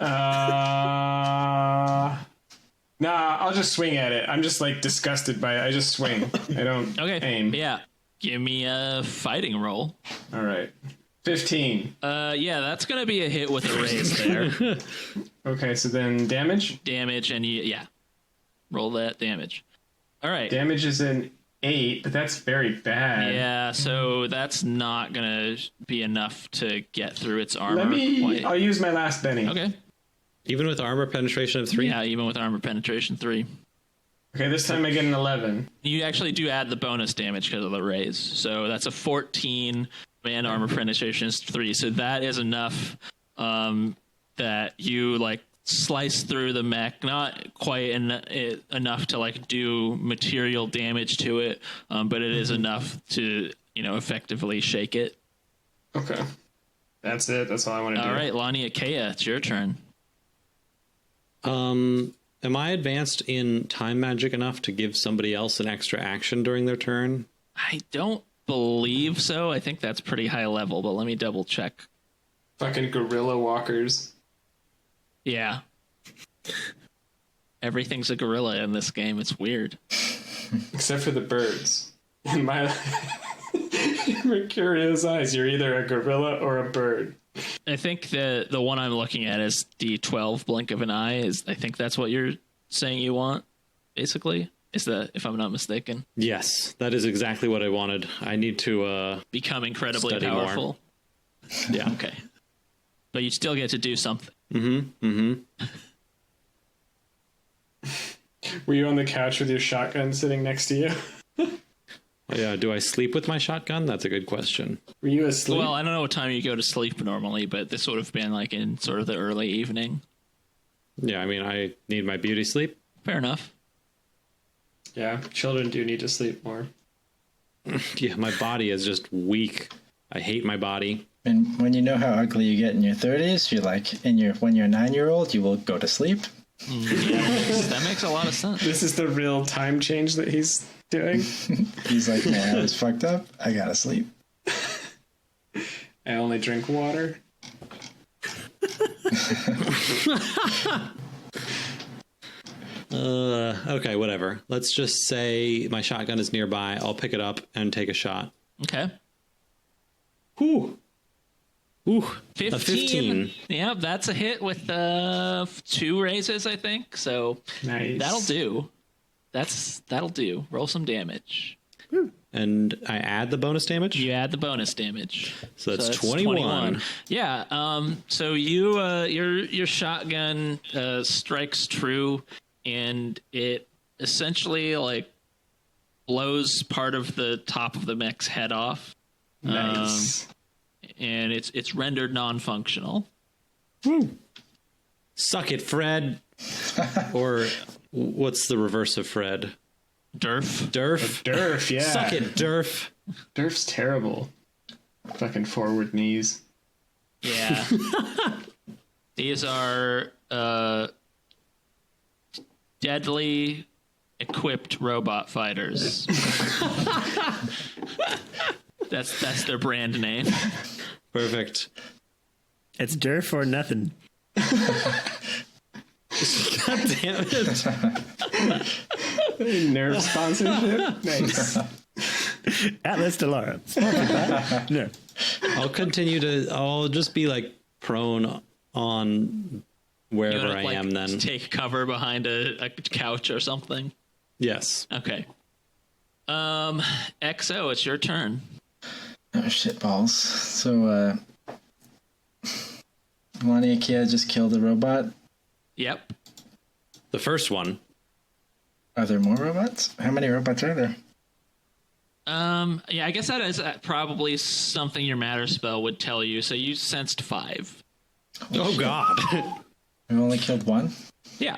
Nah, I'll just swing at it. I'm just like disgusted by it. I just swing. I don't aim. Yeah. Give me a fighting roll. All right. 15. Yeah, that's going to be a hit with a raise there. Okay, so then damage? Damage, and roll that damage. All right. Damage is an 8, but that's very bad. Yeah, so that's not going to be enough to get through its armor. I'll use my last Benny. Okay. Even with armor penetration of 3? Yeah, even with armor penetration 3. Okay, this time I get an 11. You actually do add the bonus damage because of the raise. So that's a 14, and armor penetration is 3. So that is enough that you like slice through the mech, not quite enough to like do material damage to it, but it is enough to, effectively shake it. Okay. That's it. That's all I want to do. All right, Lania Kea, it's your turn. Am I advanced in time magic enough to give somebody else an extra action during their turn? I don't believe so. I think that's pretty high level, but let me double check. Fucking gorilla walkers. Yeah. Everything's a gorilla in this game. It's weird. Except for the birds. In my Mercurio's eyes, you're either a gorilla or a bird. I think the one I'm looking at is D12 blink of an eye. I think that's what you're saying you want, basically. Is that, if I'm not mistaken? Yes, that is exactly what I wanted. I need to become incredibly study powerful. more. Yeah, okay. But you still get to do something. Were you on the couch with your shotgun sitting next to you? Yeah, do I sleep with my shotgun? That's a good question. Were you asleep? Well, I don't know what time you go to sleep normally, but this would have been like in sort of the early evening. Yeah, I mean, I need my beauty sleep. Fair enough. Yeah, children do need to sleep more. Yeah, my body is just weak. I hate my body. And when you know how ugly you get in your 30s, you're like, when you're a 9-year-old, you will go to sleep. Yeah, that makes a lot of sense. This is the real time change that he's doing. He's like, man, I was fucked up. I gotta sleep. I only drink water. Okay, whatever. Let's just say my shotgun is nearby. I'll pick it up and take a shot. Okay. Ooh, 15. a 15. Yep, that's a hit with 2 raises, I think. So Nice. that'll do. That'll do. Roll some damage. And I add the bonus damage? You add the bonus damage. So that's 21. Yeah. So your shotgun strikes true, and it essentially like blows part of the top of the mech's head off. Nice. And it's rendered non-functional. Suck it, Fred. Or what's the reverse of Fred? Durf. Durf, yeah. Suck it, Durf. Durf's terrible. Fucking forward knees. Yeah. These are deadly equipped robot fighters. That's their brand name. Perfect. It's Durf or nothing. God damn it. Nerve sponsorship. Nice. Atlas Stellarum. No. I'll just be like prone on wherever You wanna, I am then. Take cover behind a couch or something. Yes. Okay. XO, it's your turn. Oh, shit balls. So, Waniakia just killed a robot. Yep. The first one. Are there more robots? How many robots are there? Yeah, I guess that is probably something your matter spell would tell you. So you sensed 5. Oh, God. We've only killed one? Yeah.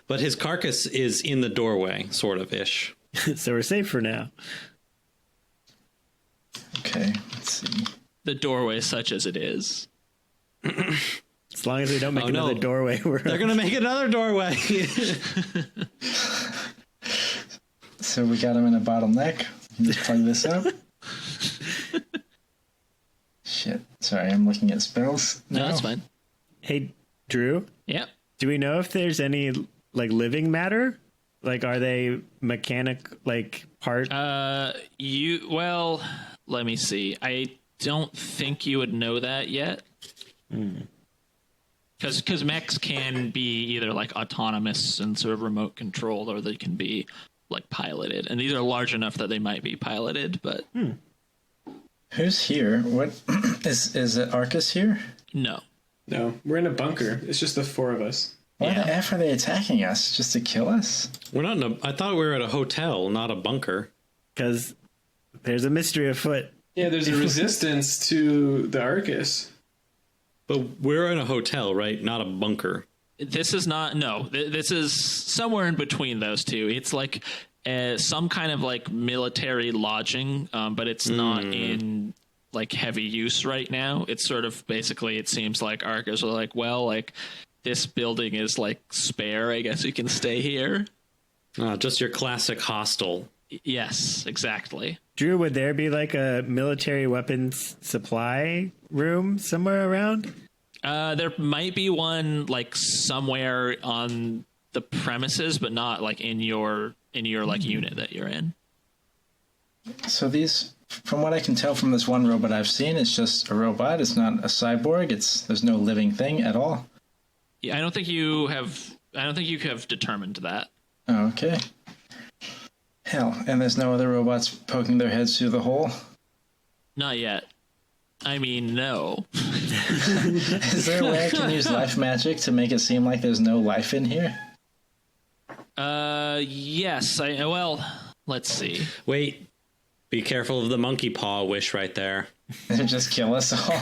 But his carcass is in the doorway, sort of ish. So we're safe for now. Okay, let's see. The doorway, such as it is. As long as they don't make Oh, no. another doorway. They're going to make another doorway. So we got him in a bottleneck. Just plug this up. Shit. Sorry, I'm looking at spells. No, that's fine. Hey, Drew, Yep. do we know if there's any like living matter? Like, are they mechanic, like part? Well, let me see. I don't think you would know that yet. Because mechs can be either like autonomous and sort of remote controlled, or they can be like piloted. And these are large enough that they might be piloted, but Who's here? What is it? Arcus here? no. No, we're in a bunker. It's just the 4 of us. Why Yeah. the F are they attacking us? Just to kill us? We're not in a... I thought we were at a hotel, not a bunker. Because there's a mystery afoot. Yeah, there's a resistance to the Arcus. But we're in a hotel, right? Not a bunker. This is not. No, this is somewhere in between those two. It's like some kind of like military lodging, but it's not in like heavy use right now. It's sort of basically, it seems like Arcus are like, well, like this building is like spare. I guess you can stay here. Just your classic hostel. Yes, exactly. Drew, would there be like a military weapons supply room somewhere around? There might be one like somewhere on the premises, but not like in your like unit that you're in. So these, from what I can tell from this one robot I've seen, it's just a robot. It's not a cyborg. There's no living thing at all. Yeah, I don't think you have determined that. Oh, okay. Hell, and there's no other robots poking their heads through the hole? Not yet. I mean, no. Is there a way I can use life magic to make it seem like there's no life in here? Yes. Well, let's see. Wait. Be careful of the monkey paw wish right there. Just kill us all?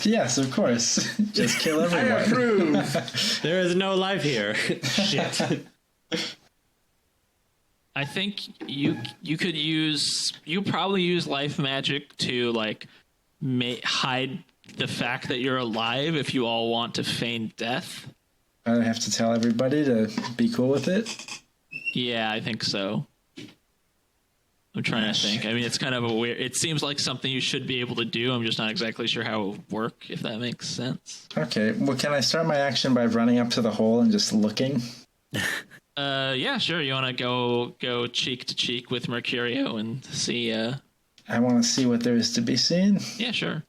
Yes, of course. Just kill I everyone. approve. There is no life here. Shit. I think you probably use life magic to like hide the fact that you're alive if you all want to feign death. I have to tell everybody to be cool with it. Yeah, I think so. I'm trying to think. I mean, it's kind of a weird. It seems like something you should be able to do. I'm just not exactly sure how it would work. If that makes sense. Okay. Well, can I start my action by running up to the hole and just looking? Yeah, sure. You want to go cheek to cheek with Mercurio and see? I want to see what there is to be seen. Yeah, sure.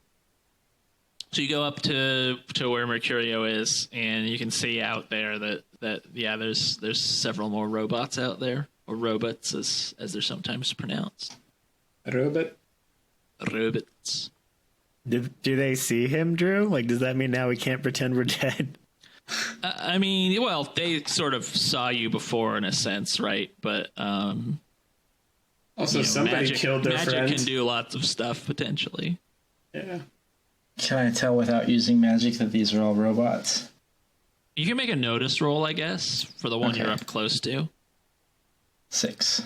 So you go up to where Mercurio is, and you can see out there that there's several more robots out there, or robots as they're sometimes pronounced. Robot. Robots. Do they see him, Drew? Like, does that mean now we can't pretend we're dead? I mean, well, they sort of saw you before in a sense, right? But Also, somebody killed their magic friend. can do lots of stuff potentially. Yeah. Can I tell without using magic that these are all robots? You can make a notice roll, I guess, for the one Okay. you're up close to. 6.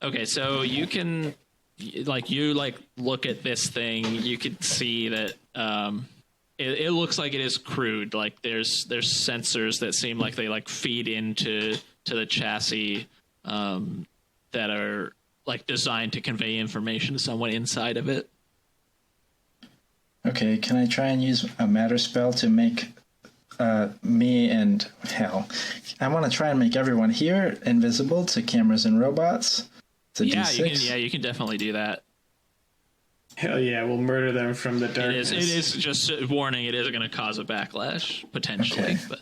Okay, so you can look at this thing. You can see that it looks like it is crude. Like there's sensors that seem like they like feed into the chassis that are like designed to convey information to someone inside of it. Okay, can I try and use a matter spell to make me and, hell, I want to try and make everyone here invisible to cameras and robots? It's a D6. You can definitely do that. Hell yeah, we'll murder them from the It darkness. is just a warning. It is going to cause a backlash potentially, Okay. but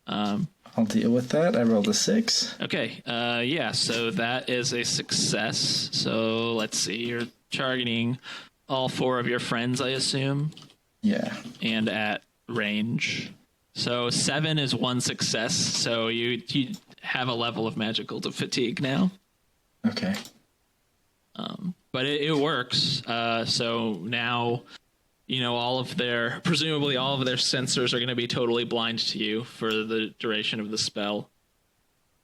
I'll deal with that. I rolled a 6. okay. Yeah. So that is a success. So let's see. You're targeting all 4 of your friends, I assume, Yeah. and at range. So 7 is 1 success. So you have a level of magical fatigue now. Okay. But it works. So now, presumably all of their sensors are going to be totally blind to you for the duration of the spell.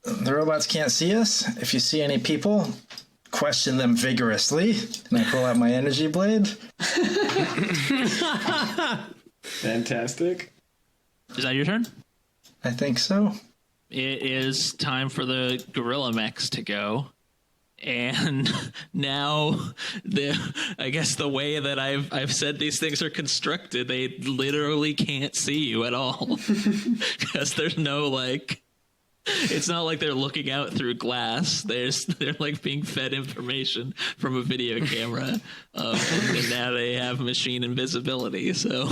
The robots can't see us. If you see any people, question them vigorously. And I pull out my energy blade. Fantastic. Is that your turn? I think so. It is time for the gorilla mechs to go. And now I guess the way that I've said these things are constructed, they literally can't see you at all. Because there's no it's not like they're looking out through glass. They're like being fed information from a video camera. And now they have machine invisibility. So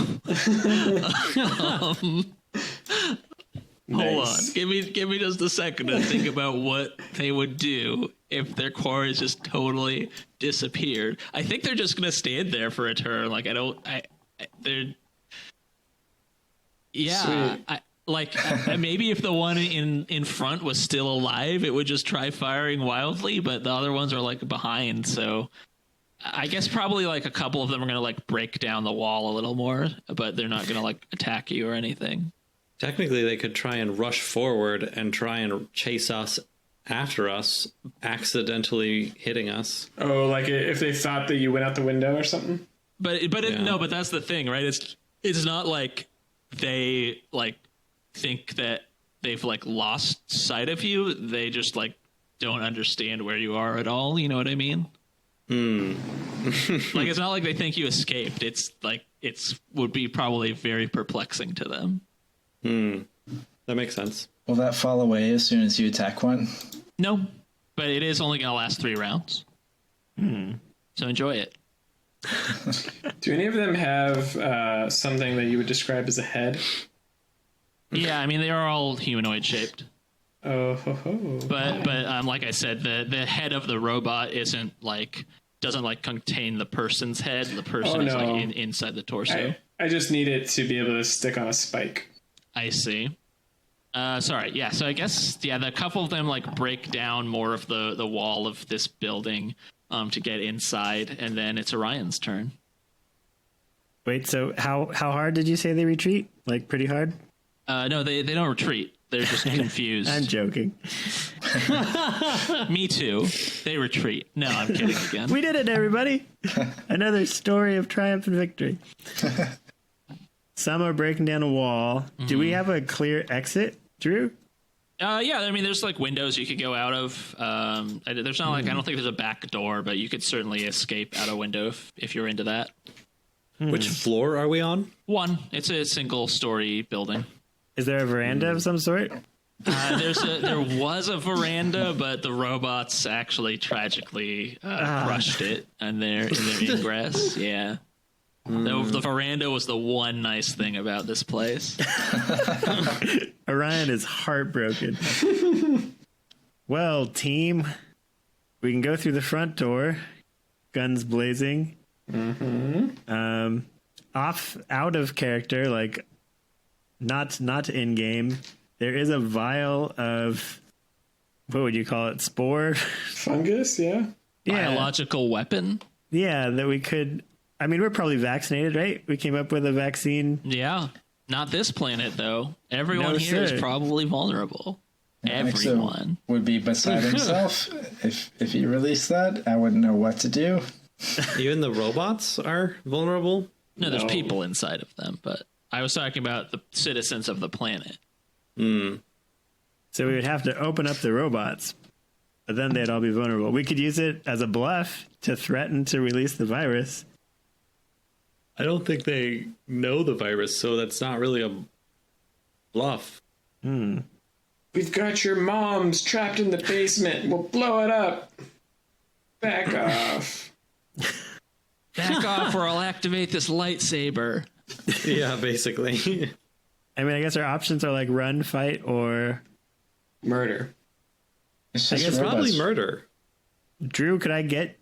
hold on. Give me just a second to think about what they would do if their core is just totally disappeared. I think they're just gonna stand there for a turn. Maybe if the one in front was still alive, it would just try firing wildly, but the other ones are like behind, so I guess probably like a couple of them are gonna like break down the wall a little more, but they're not gonna like attack you or anything. Technically, they could try and rush forward and try and chase us after us, accidentally hitting us. Oh, like if they thought that you went out the window or something? But that's the thing, right? It's not like they like think that they've like lost sight of you. They just like don't understand where you are at all. You know what I mean? Like it's not like they think you escaped. It's like would be probably very perplexing to them. That makes sense. Will that fall away as soon as you attack one? No, but it is only going to last 3 rounds. So enjoy it. Do any of them have something that you would describe as a head? Yeah, I mean they are all humanoid shaped. Oh, ho, ho. But like I said, the head of the robot doesn't like contain the person's head. The person is like inside the torso. I just need it to be able to stick on a spike. I see. Sorry. Yeah. So I guess the couple of them like break down more of the wall of this building to get inside, and then it's Orion's turn. Wait, so how hard did you say they retreat? Like pretty hard? No, they don't retreat. They're just confused. I'm joking. Me too. They retreat. No, I'm kidding again. We did it, everybody. Another story of triumph and victory. Some are breaking down a wall. Do we have a clear exit, Drew? Yeah, I mean, there's like windows you could go out of. There's not like I don't think there's a back door, but you could certainly escape out a window if you're into that. Which floor are we on? One, it's a single story building. Is there a veranda of some sort? There was a veranda, but the robots actually tragically crushed it in their ingress. Yeah. The veranda was the one nice thing about this place. Orion is heartbroken. Well, team, we can go through the front door, guns blazing. Out of character, like not in game. There is a vial of, what would you call it? Spore? Fungus, yeah. Biological weapon. Yeah, that we could. I mean, we're probably vaccinated, right? We came up with a vaccine. Yeah. Not this planet, though. Everyone here is probably vulnerable. Everyone. Would be beside himself. If he released that, I wouldn't know what to do. Even the robots are vulnerable? No, there's people inside of them, but I was talking about the citizens of the planet. So we would have to open up the robots, but then they'd all be vulnerable. We could use it as a bluff to threaten to release the virus. I don't think they know the virus, so that's not really a bluff. We've got your moms trapped in the basement. We'll blow it up. Back off. Back off or I'll activate this lightsaber. Yeah, basically. I mean, I guess our options are like run, fight, or Murder. It's I just guess robots. Probably murder. Drew. Could I get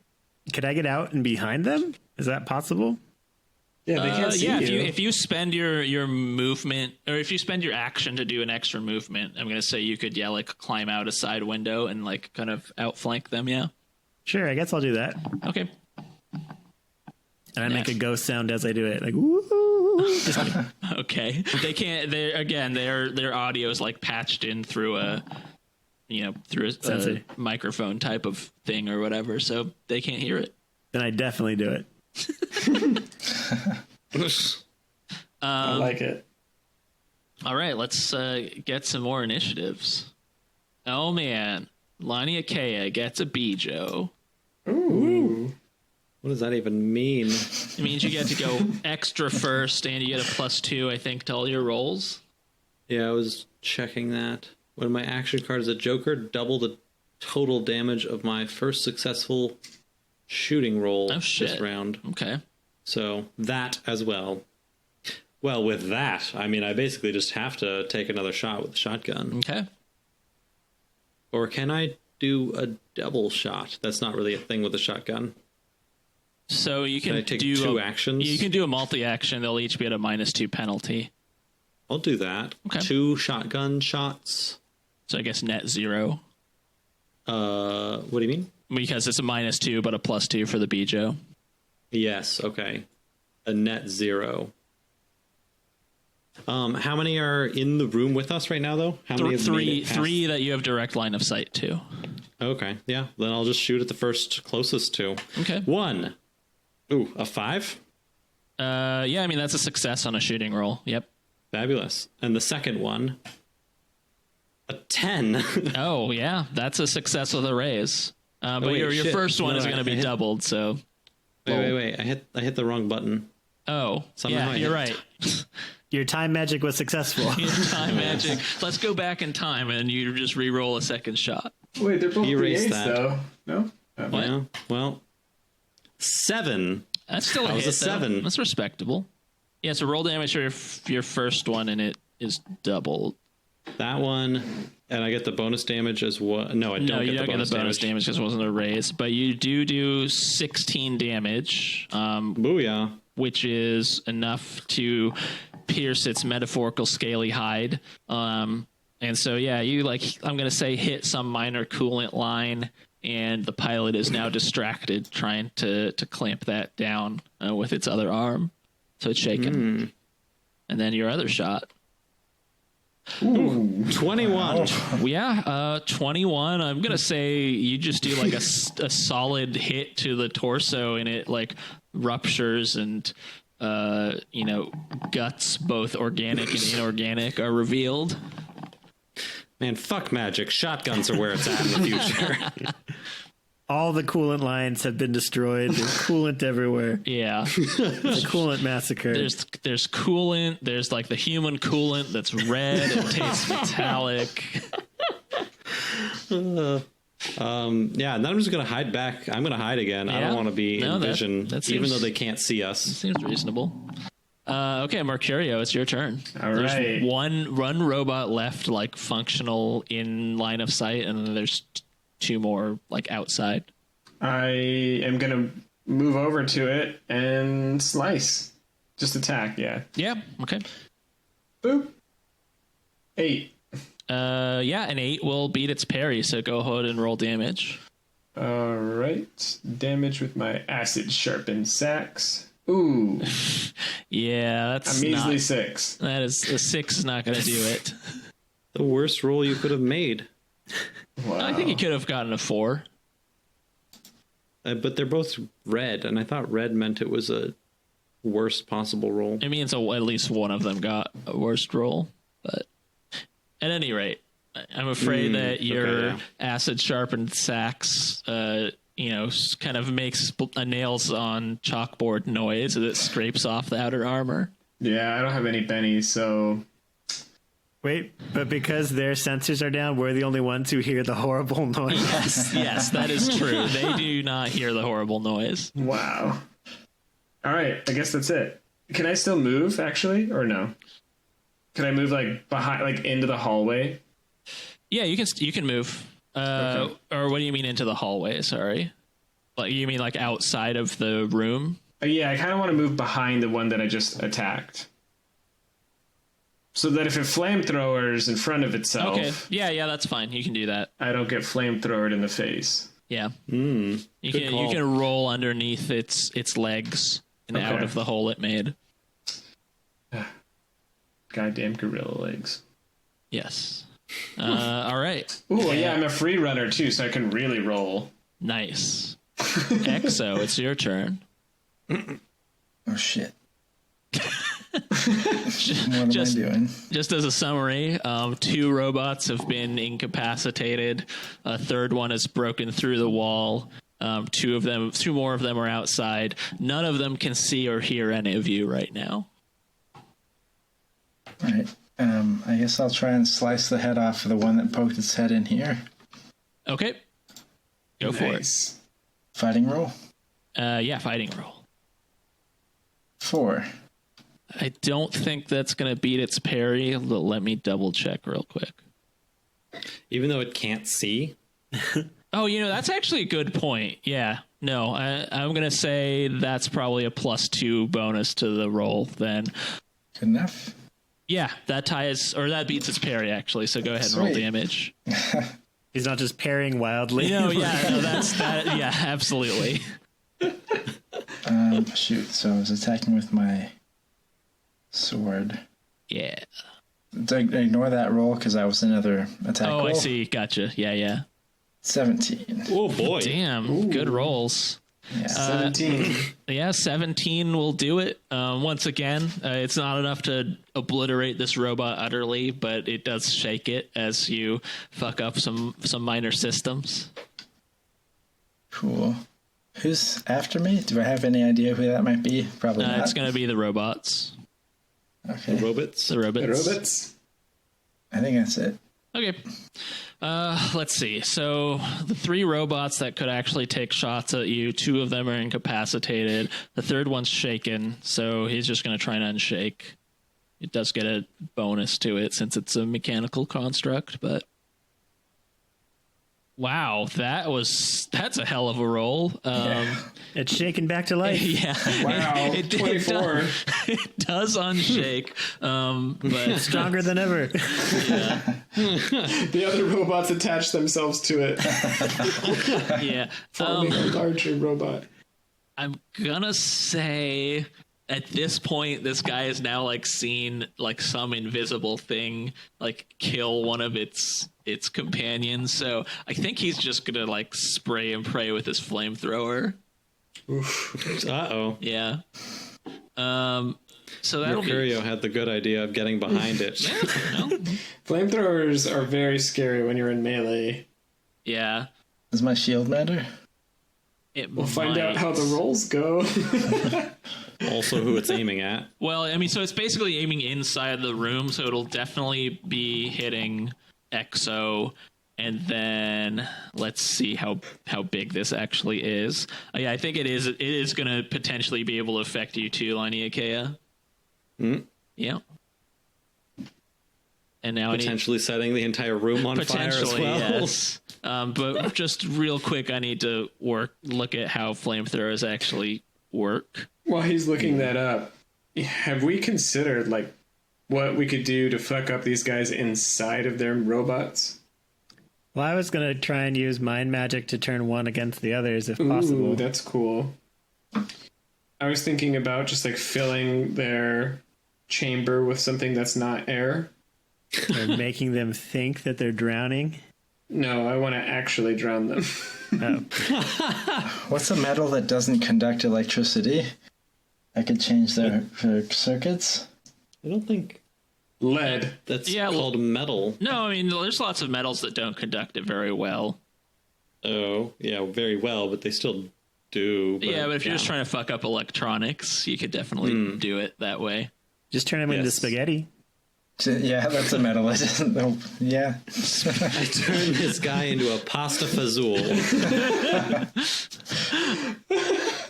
out and behind them? Is that possible? Yeah, they can't see you. If you spend your movement, or if you spend your action to do an extra movement, I'm gonna say you could like climb out a side window and like kind of outflank them. Yeah. Sure, I guess I'll do that. Okay. And I make a ghost sound as I do it, like woo. Okay. They can't. Their audio is like patched in through a microphone type of thing or whatever, so they can't hear it. Then I definitely do it. I like it. All right, let's get some more initiatives. Oh man, Lania Kea gets a Bijo. Ooh. What does that even mean? It means you get to go extra first, and you get a +2, I think, to all your rolls. Yeah, I was checking that. When my action card is a Joker, double the total damage of my first successful shooting roll this round. Okay. So that as well. Well, with that, I mean, I basically just have to take another shot with the shotgun. Okay. Or can I do a double shot? That's not really a thing with the shotgun. So you can I take do two actions? You can do a multi-action. They'll each be at a -2 penalty. I'll do that. Okay. 2 shotgun shots. So I guess net 0. What do you mean? Because it's a -2, but a +2 for the Bijo. Yes, okay. A net 0. How many are in the room with us right now, though? How many have made it past? Three that you have direct line of sight to. Okay, yeah. Then I'll just shoot at the first closest to. Okay. 1. Ooh, a 5? Yeah, I mean, that's a success on a shooting roll. Yep. Fabulous. And the second one, a 10. Oh, yeah, that's a success with a raise. But wait, your shit. first one No, is going to be doubled, so... Wait. I hit the wrong button. Oh, Somehow yeah, you're right. Your time magic was successful. Your time magic. Let's go back in time, and you just re-roll a second shot. Wait, they're both Erase D8s, that. though. No? What? Yeah, well, 7. That's still a That hit, was a 7. though. That's respectable. Yeah, so roll damage for your first one, and it is doubled. That one, and I get the bonus damage as well. No, I don't No, you get don't the bonus get the bonus damage because it wasn't a raise, but you do 16 damage, Booyah. which is enough to pierce its metaphorical scaly hide. And so, yeah, you I'm going to say hit some minor coolant line, and the pilot is now distracted trying to clamp that down with its other arm. So it's shaken. And then your other shot. Ooh. 21. Yeah, 21. I'm going to say you just do like a solid hit to the torso, and it ruptures, and guts, both organic and inorganic, are revealed. Man, fuck magic. Shotguns are where it's at in the future. All the coolant lines have been destroyed. There's coolant everywhere. Yeah. The coolant massacre. There's coolant. There's like the human coolant that's red and tastes metallic. Yeah, and then I'm just gonna hide back. I'm gonna hide again. I don't want to be in vision, even though they can't see us. Seems reasonable. Okay, Mercurio, it's your turn. All there's right. one robot left, like functional in line of sight, and then there's two more like outside. I am gonna move over to it and slice. Just attack, yeah. Yeah. Okay. Boop. 8. Yeah, an 8 will beat its parry. So go ahead and roll damage. All right. Damage with my acid sharpened sax. Ooh, Yeah, that's a measly not, 6. that is a 6 is not going to do it. The worst roll you could have made. Wow. I think he could have gotten a 4. But they're both red, and I thought red meant it was a worst possible roll. It means at least one of them got a worst roll. But at any rate, I'm afraid that your acid sharpened sax, kind of makes nails on chalkboard noise as it scrapes off the outer armor. Yeah, I don't have any bennies, so Wait, but because their sensors are down, we're the only ones who hear the horrible noise. Yes, that is true. They do not hear the horrible noise. wow. All right, I guess that's it. Can I still move actually, or no? Can I move like behind, like into the hallway? Yeah, you can move. Okay. Or what do you mean into the hallway? Sorry, like you mean like outside of the room? Yeah, I kind of want to move behind the one that I just attacked, so that if it flamethrowers in front of itself, Okay. Yeah, that's fine. You can do that. I don't get flamethrowered in the face. Yeah. Good You call. can roll underneath its legs and out Okay. of the hole it made. Goddamn gorilla legs. Yes. All right. Ooh, yeah, I'm a free runner too, so I can really roll. Nice. Exo, it's your turn. Oh shit. What am I doing? Just as a summary, 2 robots have been incapacitated. A third one has broken through the wall. 2 more of them are outside. None of them can see or hear any of you right now. All right. I guess I'll try and slice the head off of the one that poked its head in here. Okay. Go for it. Nice. Fighting roll. Yeah, fighting roll. 4. I don't think that's going to beat its parry. Let me double check real quick. Even though it can't see. Oh, that's actually a good point. Yeah. No, I'm going to say that's probably a +2 bonus to the roll then. Good enough. Yeah, that beats its parry actually. So go ahead and roll Sweet. damage. He's not just parrying wildly. That's that. Yeah, absolutely. Shoot. So I was attacking with my sword. Yeah. Ignore that roll because that was another attack roll. Oh, I see. Gotcha. Yeah. 17. Oh boy. Damn. Good rolls. Yeah. 17. Yeah, 17 will do it. Once again, it's not enough to obliterate this robot utterly, but it does shake it as you fuck up some minor systems. Cool. Who's after me? Do I have any idea who that might be? Probably not. It's going to be the robots. Okay. Robots. The robots. Robots. I think that's it. Okay. Let's see. So the 3 robots that could actually take shots at you, 2 of them are incapacitated. The third one's shaken, so he's just going to try and unshake. It does get a bonus to it since it's a mechanical construct, but wow, that's a hell of a roll. It's shaken back to life. Yeah. Wow. 24. It does unshake, but Stronger than ever. yeah. The other robots attach themselves to it, Yeah. forming a larger robot. I'm gonna say at this point, this guy has now like seen like some invisible thing like kill one of its companions. So I think he's just gonna like spray and pray with his flamethrower. Uh-oh. Yeah. So that'll be... Mercurio had the good idea of getting behind it. Flamethrowers are very scary when you're in melee. Yeah. Does my shield matter? We'll find out how the rolls go. Also who it's aiming at. Well, I mean, so it's basically aiming inside the room, so it'll definitely be hitting Exo. And then let's see how big this actually is. Yeah, I think it is going to potentially be able to affect you too, Laniakea. Yeah. And now potentially setting the entire room on fire as well. Yes. But just real quick, I need to look at how flamethrowers actually work. While he's looking that up, have we considered like what we could do to fuck up these guys inside of their robots? Well, I was going to try and use mind magic to turn one against the others if possible. Ooh, that's cool. I was thinking about just like filling their chamber with something that's not air. Or making them think that they're drowning. No, I want to actually drown them. Oh. What's a metal that doesn't conduct electricity? I could change their circuits. I don't think lead. That's called metal. No, I mean, there's lots of metals that don't conduct it very well. Oh, yeah, very well, but they still do. But, but if you're just trying to fuck up electronics, you could definitely do it that way. Just turn them into spaghetti. Yeah, that's a metal. Yeah. I turned this guy into a pasta fazool.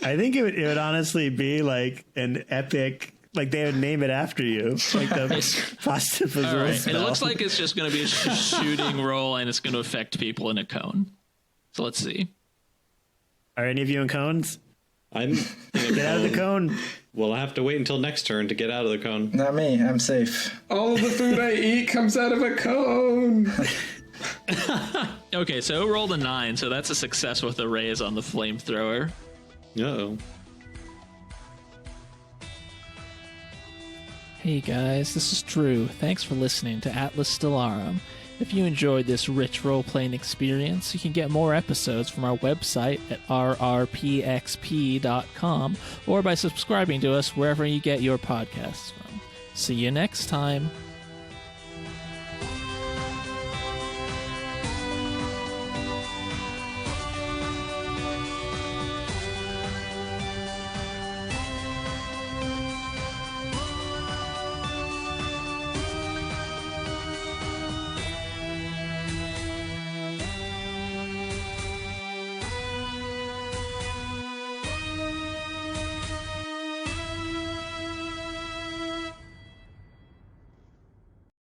I think it would honestly be like an epic... Like, they would name it after you. Like the pasta fazool. All right. Spell. It looks like it's just going to be a shooting roll, and it's going to affect people in a cone. So let's see. Are any of you in cones? I'm in a Get out of the cone. We'll have to wait until next turn to get out of the cone. Not me. I'm safe. All of the food I eat comes out of a cone. Okay, so it rolled a 9, so that's a success with a raise on the flamethrower. Uh-oh. Hey guys, this is Drew. Thanks for listening to Atlas Stellarum. If you enjoyed this rich role-playing experience, you can get more episodes from our website at rrpxp.com or by subscribing to us wherever you get your podcasts from. See you next time.